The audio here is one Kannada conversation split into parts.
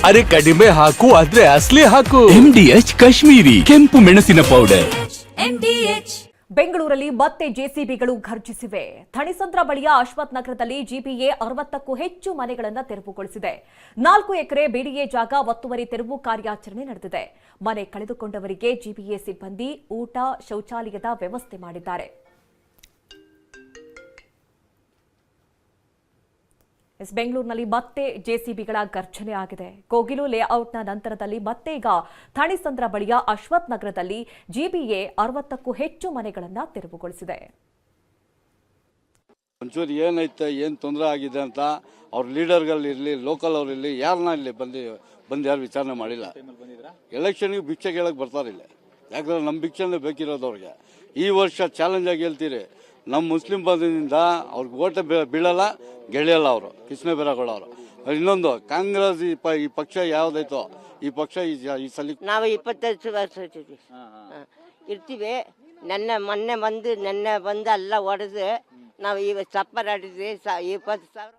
ಅರೆ ಕಡಿಮೆ ಹಾಕು ಆದ್ರೆ ಅಸಲಿ ಹಾಕು. MDH ಕಾಶ್ಮೀರಿ ಕೆಂಪು ಮೆಣಸಿನ ಪೌಡರ್. ಬೆಂಗಳೂರಲ್ಲಿ ಮತ್ತೆ ಜೆಸಿಬಿಗಳು ಘರ್ಜಿಸಿವೆ. ಥಣಿಸಂದ್ರ ಬಳಿಯ ಅಶ್ವಥ್ ನಗರದಲ್ಲಿ ಜಿಪಿಎ 60ಕ್ಕೂ ಹೆಚ್ಚು ಮನೆಗಳನ್ನು ತೆರವುಗೊಳಿಸಿದೆ. 4 ಎಕರೆ ಬಿಡಿಎ ಜಾಗ ಒತ್ತುವರಿ ತೆರವು ಕಾರ್ಯಾಚರಣೆ ನಡೆದಿದೆ. ಮನೆ ಕಳೆದುಕೊಂಡವರಿಗೆ ಜಿಪಿಎ ಸಿಬ್ಬಂದಿ ಊಟ, ಶೌಚಾಲಯದ ವ್ಯವಸ್ಥೆ ಮಾಡಿದ್ದಾರೆ. ಬೆಂಗಳೂರಿನಲ್ಲಿ ಮತ್ತೆ ಜೆಸಿಬಿಗಳ ಗರ್ಜನೆ ಆಗಿದೆ. ಕೋಗಿಲು ಲೇಔಟ್ನ ನಂತರದಲ್ಲಿ ಮತ್ತೆ ಈಗ ಥಣಿಸಂದ್ರ ಬಳಿಯ ಅಶ್ವಥ್ ನಗರದಲ್ಲಿ ಜಿಬಿಎ 60ಕ್ಕೂ ಹೆಚ್ಚು ಮನೆಗಳನ್ನು ತೆರವುಗೊಳಿಸಿದೆ. ಒಂಚೂರು ಏನೈತೆ, ಏನು ತೊಂದರೆ ಆಗಿದೆ ಅಂತ ಅವ್ರ ಲೀಡರ್ಗಳಿರಲಿ, ಲೋಕಲ್ ಅವರಿರಲಿ, ಯಾರನ್ನ ಇಲ್ಲಿ ಬಂದು ಯಾರು ವಿಚಾರಣೆ ಮಾಡಿಲ್ಲ. ಎಲೆಕ್ಷನ್ಗೆ ಭಿಕ್ಷೆ ಕೇಳಕ್ಕೆ ಬರ್ತಾರಿಲ್ಲ. ಯಾಕಂದ್ರೆ ನಮ್ಮ ಭಿಕ್ಷೆನೇ ಬೇಕಿರೋದು ಅವ್ರಿಗೆ. ಈ ವರ್ಷ ಚಾಲೆಂಜ್ ಆಗಿ ಹೇಳ್ತೀರಿ, ನಮ್ಮ ಮುಸ್ಲಿಂ ಬಂಧದಿಂದ ಅವ್ರಿಗೆ ಓಟ ಬೀಳಲ್ಲ, ಗೆಳೆಯಲ್ಲ ಅವರು ಕೃಷ್ಣ ಬೈರೇಗೌಡ. ಇನ್ನೊಂದು ಕಾಂಗ್ರೆಸ್ ಈ ಪಕ್ಷ ಯಾವ್ದಾಯ್ತೋ ಈ ಪಕ್ಷ ಈ ಸಲ ನಾವು 25 ವರ್ಷ ಇರ್ತೀವಿ. ಮೊನ್ನೆ ಬಂದು ಎಲ್ಲ ಹೊಡೆದು ನಾವು ಈಗ ಸಪ್ಪರ್ ಆಡಿದ್ವಿ 20,000.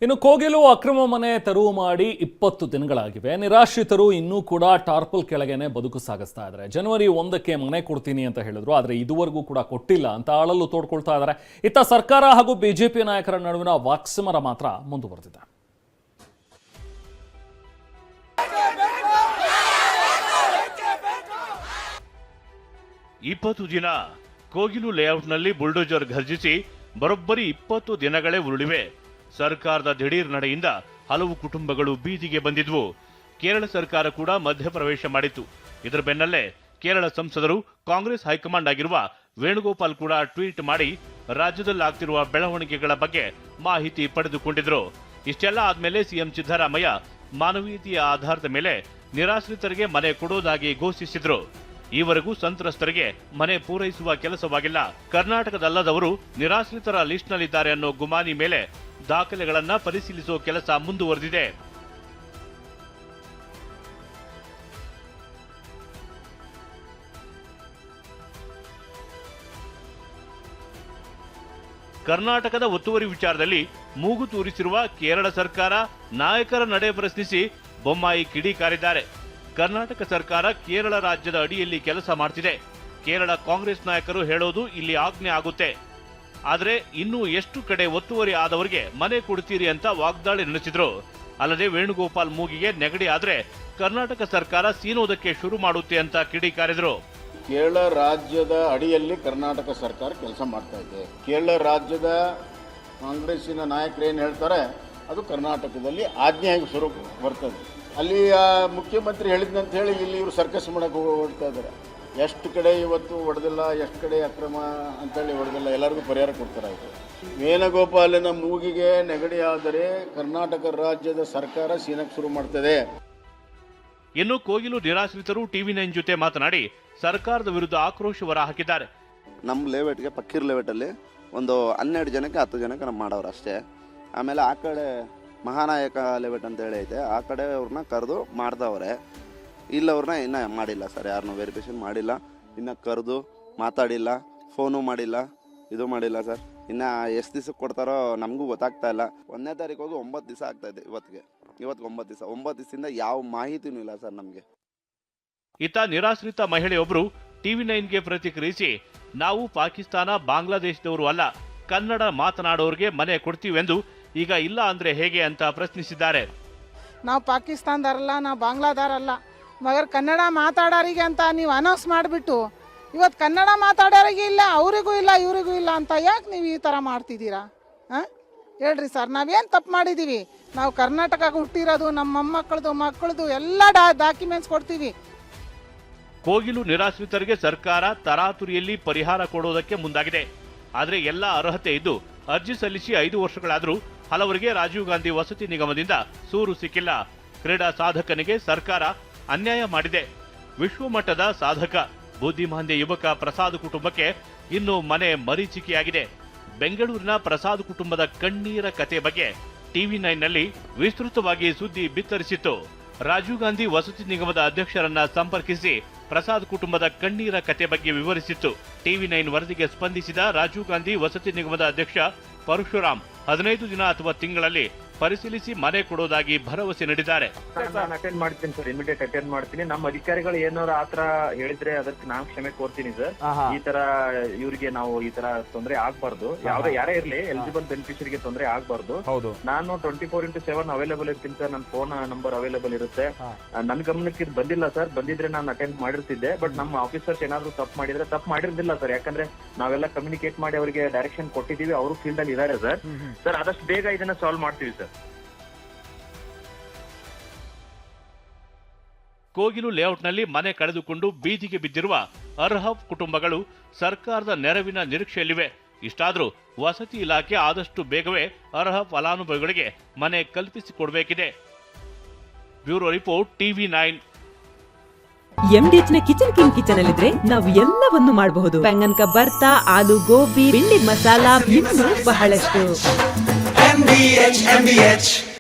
ಇನ್ನು ಕೋಗಿಲು ಅಕ್ರಮ ಮನೆ ತೆರವು ಮಾಡಿ 20 ದಿನಗಳಾಗಿವೆ. ನಿರಾಶ್ರಿತರು ಇನ್ನೂ ಕೂಡ ಟಾರ್ಪಲ್ ಕೆಳಗೇನೆ ಬದುಕು ಸಾಗಿಸ್ತಾ ಇದ್ದಾರೆ. ಜನವರಿ 1ಕ್ಕೆ ಮನೆ ಕೊಡ್ತೀನಿ ಅಂತ ಹೇಳಿದ್ರು, ಆದರೆ ಇದುವರೆಗೂ ಕೂಡ ಕೊಟ್ಟಿಲ್ಲ ಅಂತ ಅಳಲು ತೋಡ್ಕೊಳ್ತಾ ಇದ್ದಾರೆ. ಇತ್ತ ಸರ್ಕಾರ ಹಾಗೂ ಬಿಜೆಪಿ ನಾಯಕರ ನಡುವಿನ ವಾಕ್ಸಮರ ಮಾತ್ರ ಮುಂದುವರೆದಿದೆ. ದಿನ ಕೋಗಿಲು ಲೇಔಟ್ನಲ್ಲಿ ಬುಲ್ಡೋಜರ್ ಘರ್ಜಿಸಿ ಬರೋಬ್ಬರಿ 20 ದಿನಗಳೇ ಉರುಳಿವೆ. ಸರ್ಕಾರದ ದಿಢೀರ್ ನಡೆಯಿಂದ ಹಲವು ಕುಟುಂಬಗಳು ಬೀದಿಗೆ ಬಂದಿದ್ವು. ಕೇರಳ ಸರ್ಕಾರ ಕೂಡ ಮಧ್ಯಪ್ರವೇಶ ಮಾಡಿತ್ತು. ಇದರ ಬೆನ್ನಲ್ಲೇ ಕೇರಳ ಸಂಸದರು, ಕಾಂಗ್ರೆಸ್ ಹೈಕಮಾಂಡ್ ಆಗಿರುವ ವೇಣುಗೋಪಾಲ್ ಕೂಡ ಟ್ವೀಟ್ ಮಾಡಿ ರಾಜ್ಯದಲ್ಲಾಗ್ತಿರುವ ಬೆಳವಣಿಗೆಗಳ ಬಗ್ಗೆ ಮಾಹಿತಿ ಪಡೆದುಕೊಂಡಿದ್ರು. ಇಷ್ಟೆಲ್ಲ ಆದ್ಮೇಲೆ ಸಿಎಂ ಸಿದ್ದರಾಮಯ್ಯ ಮಾನವೀಯತೆಯ ಆಧಾರದ ಮೇಲೆ ನಿರಾಶ್ರಿತರಿಗೆ ಮನೆ ಕೊಡೋದಾಗಿ ಘೋಷಿಸಿದ್ರು. ಈವರೆಗೂ ಸಂತ್ರಸ್ತರಿಗೆ ಮನೆ ಪೂರೈಸುವ ಕೆಲಸವಾಗಿಲ್ಲ. ಕರ್ನಾಟಕದಲ್ಲದವರು ನಿರಾಶ್ರಿತರ ಲಿಸ್ಟ್ನಲ್ಲಿದ್ದಾರೆ ಅನ್ನೋ ಗುಮಾನಿ ಮೇಲೆ ದಾಖಲೆಗಳನ್ನ ಪರಿಶೀಲಿಸುವ ಕೆಲಸ ಮುಂದುವರೆದಿದೆ. ಕರ್ನಾಟಕದ ಒತ್ತುವರಿ ವಿಚಾರದಲ್ಲಿ ಮೂಗು ತೂರಿಸಿರುವ ಕೇರಳ ಸರ್ಕಾರ ನಾಯಕರ ನಡೆ ಪ್ರಶ್ನಿಸಿ ಬೊಮ್ಮಾಯಿ ಕಿಡಿಕಾರಿದ್ದಾರೆ. ಕರ್ನಾಟಕ ಸರ್ಕಾರ ಕೇರಳ ರಾಜ್ಯದ ಅಡಿಯಲ್ಲಿ ಕೆಲಸ ಮಾಡ್ತಿದೆ. ಕೇರಳ ಕಾಂಗ್ರೆಸ್ ನಾಯಕರು ಹೇಳೋದು ಇಲ್ಲಿ ಆಜ್ಞೆ ಆಗುತ್ತೆ. ಆದರೆ ಇನ್ನೂ ಎಷ್ಟು ಕಡೆ ಒತ್ತುವರಿ ಆದವರಿಗೆ ಮನೆ ಕೊಡ್ತೀರಿ ಅಂತ ವಾಗ್ದಾಳಿ ನಡೆಸಿದ್ರು. ಅಲ್ಲದೆ ವೇಣುಗೋಪಾಲ್ ಮೂಗಿಗೆ ನೆಗಡಿ ಆದ್ರೆ ಕರ್ನಾಟಕ ಸರ್ಕಾರ ಸೀನೋದಕ್ಕೆ ಶುರು ಮಾಡುತ್ತೆ ಅಂತ ಕಿಡಿಕಾರಿದ್ರು. ಕೇರಳ ರಾಜ್ಯದ ಅಡಿಯಲ್ಲಿ ಕರ್ನಾಟಕ ಸರ್ಕಾರ ಕೆಲಸ ಮಾಡ್ತಾ ಇದೆ. ಕೇರಳ ರಾಜ್ಯದ ಕಾಂಗ್ರೆಸ್ಸಿನ ನಾಯಕರು ಏನು ಹೇಳ್ತಾರೆ ಅದು ಕರ್ನಾಟಕದಲ್ಲಿ ಆಜ್ಞೆಯಾಗಿ ಶುರು ಬರ್ತದೆ. ಅಲ್ಲಿ ಮುಖ್ಯಮಂತ್ರಿ ಹೇಳಿದ್ನಂತ ಹೇಳಿ ಇಲ್ಲಿ ಇವರು ಸರ್ಕಸ್ ಮಾಡಕ್ಕೆ ಹೊರಡ್ತಾ ಇದ್ದಾರೆ. ಎಷ್ಟು ಕಡೆ ಇವತ್ತು ಹೊಡೆದಿಲ್ಲ, ಎಷ್ಟು ಕಡೆ ಅಕ್ರಮ ಅಂತೇಳಿ ಹೊಡೆದಿಲ್ಲ, ಎಲ್ಲರಿಗೂ ಪರಿಹಾರ ಕೊಡ್ತಾರಾಯಿತು. ವೇಣುಗೋಪಾಲನ ಮೂಗಿಗೆ ನೆಗಡಿ ಆದರೆ ಕರ್ನಾಟಕ ರಾಜ್ಯದ ಸರ್ಕಾರ ಸೀನಕ್ಕೆ ಶುರು ಮಾಡ್ತದೆ. ಇನ್ನು ಕೋಗಿಲು ನಿರಾಶ್ರಿತರು TV9 ಜೊತೆ ಮಾತನಾಡಿ ಸರ್ಕಾರದ ವಿರುದ್ಧ ಆಕ್ರೋಶ ಹೊರ ಹಾಕಿದ್ದಾರೆ. ನಮ್ಮ ಲೇಔಟ್ಗೆ ಪಕ್ಕೀರ್ ಲೇಔಟಲ್ಲಿ ಒಂದು 12 ಜನಕ್ಕೆ 10 ಜನಕ್ಕೆ ನಮ್ಮ ಮಾಡೋರು ಅಷ್ಟೇ. ಆಮೇಲೆ ಆ ಕಡೆ ಮಹಾನಾಯಕ ಲೇಔಟ್ ಅಂತ ಹೇಳಿ ಐತೆ, ಆ ಕಡೆ ಅವ್ರನ್ನ ಕರೆದು ಮಾಡ್ದವ್ರೆ. ಇಲ್ಲವ್ರನ್ನ ಇನ್ನೂ ಮಾಡಿಲ್ಲ ಸರ್, ಯಾರನ್ನೂ ವೆರಿಫಿಕೇಷನ್ ಮಾಡಿಲ್ಲ, ಇನ್ನು ಕರೆದು ಮಾತಾಡಿಲ್ಲ, ಫೋನು ಮಾಡಿಲ್ಲ, ಇದು ಮಾಡಿಲ್ಲ ಸರ್. ಇನ್ನು ಎಷ್ಟು ದಿವಸಕ್ಕೆ ಕೊಡ್ತಾರೋ ನಮಗೂ ಗೊತ್ತಾಗ್ತಾ ಇಲ್ಲ. 1ನೇ ತಾರೀಕು ಹೋಗಿ 9 ದಿವಸ ಆಗ್ತಾಯಿದೆ. ಇವತ್ತಿಗೆ 9 ದಿವಸ. 9 ದಿವಸದಿಂದ ಯಾವ ಮಾಹಿತಿನೂ ಇಲ್ಲ ಸರ್ ನಮಗೆ. ಇತ್ತ ನಿರಾಶ್ರಿತ ಮಹಿಳೆಯೊಬ್ಬರು TV9ಗೆ ಪ್ರತಿಕ್ರಿಯಿಸಿ, ನಾವು ಪಾಕಿಸ್ತಾನ, ಬಾಂಗ್ಲಾದೇಶದವರು ಅಲ್ಲ, ಕನ್ನಡ ಮಾತನಾಡೋರಿಗೆ ಮನೆ ಕೊಡ್ತೀವೆಂದು ಈಗ ಇಲ್ಲ ಅಂದ್ರೆ ಹೇಗೆ ಅಂತ ಪ್ರಶ್ನಿಸಿದ್ದಾರೆ. ನಾವು ಪಾಕಿಸ್ತಾನದಾರಲ್ಲ, ನಾವು ಬಾಂಗ್ಲಾದಾರಲ್ಲ, ಮಗರ್ ಕನ್ನಡ ಮಾತಾಡೋರಿಗೆ ಅಂತ ನೀವು ಅನೌನ್ಸ್ ಮಾಡಿಬಿಟ್ಟು ಇವತ್ತು ಕನ್ನಡ ಮಾತಾಡೋರಿಗೆ ಇಲ್ಲ, ಅವರಿಗೂ ಇಲ್ಲ, ಇವರಿಗೂ ಇಲ್ಲ ಅಂತ ಯಾಕೆ ನೀವು ಈ ಥರ ಮಾಡ್ತಿದ್ದೀರಾ? ಹೇಳ್ರಿ ಸರ್, ನಾವೇನು ತಪ್ಪು ಮಾಡಿದ್ದೀವಿ? ನಾವು ಕರ್ನಾಟಕಕ್ಕೆ ಹುಟ್ಟಿರೋದು, ನಮ್ಮ ಮೊಮ್ಮಕ್ಕಳದು ಮಕ್ಕಳದು ಎಲ್ಲ ಡಾಕ್ಯುಮೆಂಟ್ಸ್ ಕೊಡ್ತೀವಿ. ಕೋಗಿಲು ನಿರಾಶ್ರಿತರಿಗೆ ಸರ್ಕಾರ ತರಾತುರಿಯಲ್ಲಿ ಪರಿಹಾರ ಕೊಡೋದಕ್ಕೆ ಮುಂದಾಗಿದೆ. ಆದರೆ ಎಲ್ಲ ಅರ್ಹತೆ ಇದ್ದು ಅರ್ಜಿ ಸಲ್ಲಿಸಿ 5 ವರ್ಷಗಳಾದರೂ ಹಲವರಿಗೆ ರಾಜೀವ್ ಗಾಂಧಿ ವಸತಿ ನಿಗಮದಿಂದ ಸೂರು ಸಿಕ್ಕಿಲ್ಲ. ಕ್ರೀಡಾ ಸಾಧಕನಿಗೆ ಸರ್ಕಾರ ಅನ್ಯಾಯ ಮಾಡಿದೆ. ವಿಶ್ವಮಟ್ಟದ ಸಾಧಕ ಬುದ್ಧಿಮಾಂದ್ಯ ಯುವಕ ಪ್ರಸಾದ್ ಕುಟುಂಬಕ್ಕೆ ಇನ್ನು ಮನೆ ಮರೀಚಿಕೆಯಾಗಿದೆ. ಬೆಂಗಳೂರಿನ ಪ್ರಸಾದ್ ಕುಟುಂಬದ ಕಣ್ಣೀರ ಕತೆ ಬಗ್ಗೆ TV9ನಲ್ಲಿ ವಿಸ್ತೃತವಾಗಿ ಸುದ್ದಿ ಬಿತ್ತರಿಸಿತ್ತು. ರಾಜೀವ್ ಗಾಂಧಿ ವಸತಿ ನಿಗಮದ ಅಧ್ಯಕ್ಷರನ್ನ ಸಂಪರ್ಕಿಸಿ ಪ್ರಸಾದ್ ಕುಟುಂಬದ ಕಣ್ಣೀರ ಕತೆ ಬಗ್ಗೆ ವಿವರಿಸಿತ್ತು. TV9 ವರದಿಗೆ ಸ್ಪಂದಿಸಿದ ರಾಜೀವ್ ಗಾಂಧಿ ವಸತಿ ನಿಗಮದ ಅಧ್ಯಕ್ಷ ಪರಶುರಾಮ್ 15 ದಿನ ಅಥವಾ ತಿಂಗಳಲ್ಲಿ ಪರಿಶೀಲಿಸಿ ಮನೆ ಕೊಡೋದಾಗಿ ಭರವಸೆ ನೀಡಿದ್ದಾರೆ. ನಾನು ಅಟೆಂಡ್ ಮಾಡ್ತೀನಿ ಸರ್, ಇಮಿಡಿಯೇಟ್ ಅಟೆಂಡ್ ಮಾಡ್ತೀನಿ. ನಮ್ಮ ಅಧಿಕಾರಿಗಳು ಏನಾದ್ರು ಆತರ ಹೇಳಿದ್ರೆ ಅದಕ್ಕೆ ನಾನು ಕ್ಷಮೆ ಕೋರ್ತೀನಿ ಸರ್. ಈ ತರ ಇವರಿಗೆ ನಾವು ಈ ತರ ತೊಂದರೆ ಆಗ್ಬಾರ್ದು, ಯಾರೇ ಇರ್ಲಿ ಎಲಿಜಿಬಲ್ ಬೆನಿಫಿಷರಿಗೆ ತೊಂದರೆ ಆಗ್ಬಾರ್ದು. ನಾನು 24/7 ಅವೈಲೇಬಲ್ ಇರ್ತೀನಿ ಸರ್. ನನ್ನ ಫೋನ್ ನಂಬರ್ ಅವೈಲೇಬಲ್ ಇರುತ್ತೆ. ನನ್ನ ಗಮನಕ್ಕೆ ಇದು ಬಂದಿಲ್ಲ ಸರ್, ಬಂದಿದ್ರೆ ನಾನು ಅಟೆಂಡ್ ಮಾಡಿರ್ತಿದ್ದೆ. ಬಟ್ ನಮ್ಮ ಆಫೀಸರ್ಸ್ ಏನಾದ್ರು ತಪ್ಪು ಮಾಡಿರ್ಲಿಲ್ಲ ಸರ್. ಯಾಕಂದ್ರೆ ನಾವೆಲ್ಲ ಕಮ್ಯುನಿಕೇಟ್ ಮಾಡಿ ಅವರಿಗೆ ಡೈರೆಕ್ಷನ್ ಕೊಟ್ಟಿದೀವಿ, ಅವರು ಫೀಲ್ಡ್ ಅಲ್ಲಿ ಇದಾರೆ ಸರ್. ಆದಷ್ಟು ಬೇಗ ಇದನ್ನ ಸಾಲ್ವ್ ಮಾಡ್ತೀವಿ ಸರ್. ಕೋಗಿಲು ಲೇಔಟ್ನಲ್ಲಿ ಮನೆ ಕಳೆದುಕೊಂಡು ಬೀದಿಗೆ ಬಿದ್ದಿರುವ ಅರ್ಹ ಕುಟುಂಬಗಳು ಸರ್ಕಾರದ ನೆರವಿನ ನಿರೀಕ್ಷೆಯಲ್ಲಿವೆ. ಇಷ್ಟಾದರೂ ವಸತಿ ಇಲಾಖೆ ಆದಷ್ಟು ಬೇಗವೇ ಅರ್ಹ ಫಲಾನುಭವಿಗಳಿಗೆ ಮನೆ ಕಲ್ಪಿಸಿಕೊಡಬೇಕಿದೆ. Bureau report TV9. MDH ನ ಕಿಚನ್ ಅಲ್ಲಿದ್ರೆ ನಾವು ಎಲ್ಲವನ್ನು ಮಾಡಬಹುದು. ಬೆಂಗನ್ ಕಾ ಬರ್ತಾ, ಆಲೂ ಗೋಬಿ, ಬಿಂಡಿ ಮಸಾಲಾ, ಇನ್ನೂ ಬಹಳಷ್ಟು.